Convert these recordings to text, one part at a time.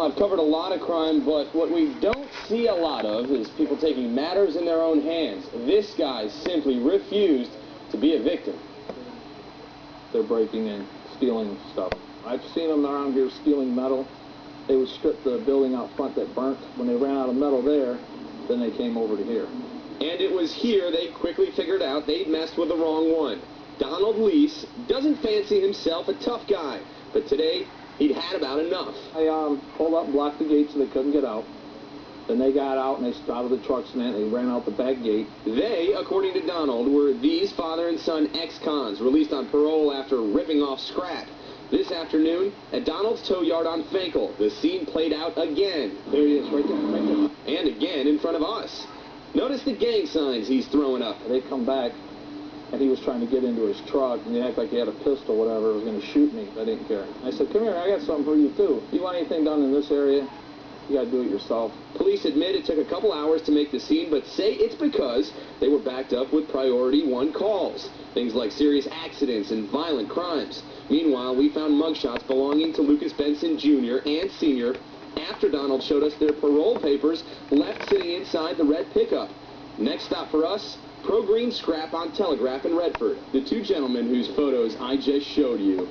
I've covered a lot of crime, but what we don't see a lot of is people taking matters in their own hands. This guy simply refused to be a victim. They're breaking in, stealing stuff. I've seen them around here stealing metal. They would strip the building out front that burnt. When they ran out of metal there, then they came over to here. And it was here they quickly figured out they'd messed with the wrong one. Donald Leese doesn't fancy himself a tough guy, but today he'd had about enough. I pulled up and blocked the gate so they couldn't get out. Then they got out and they started the trucks and they ran out the back gate. They, according to Donald, were these father and son ex-cons released on parole after ripping off scrap. This afternoon, at Donald's tow yard on Fenkell, the scene played out again. There he is, right there, right there. And again in front of us. Notice the gang signs he's throwing up. They come back, and he was trying to get into his truck, and he acted like he had a pistol or whatever, was going to shoot me. I didn't care. I said, come here, I got something for you, too. You want anything done in this area, you got to do it yourself. Police admit it took a couple hours to make the scene, but say it's because they were backed up with priority 1 calls. Things like serious accidents and violent crimes. Meanwhile, we found mugshots belonging to Lucas Benson Jr. and Sr. after Donald showed us their parole papers left sitting inside the red pickup. Next stop for us, Pro Green Scrap on Telegraph in Redford. The 2 gentlemen whose photos I just showed you.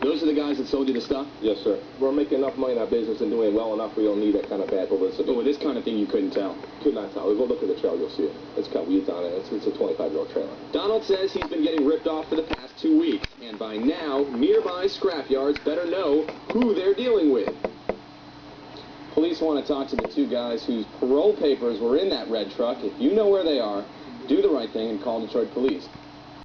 Those are the guys that sold you the stuff? Yes, sir. We're making enough money in our business and doing well enough we don't need that kind of bad publicity. Oh, this kind of thing you couldn't tell. Could not tell. We'll go look at the trailer, you'll see it. It's got weeds on it. It's a 25-year-old trailer. Donald says he's been getting ripped off for the past 2 weeks, and by now, nearby scrap yards better know who they're dealing with. Police want to talk to the 2 guys whose parole papers were in that red truck. If you know where they are, do the right thing and call Detroit police.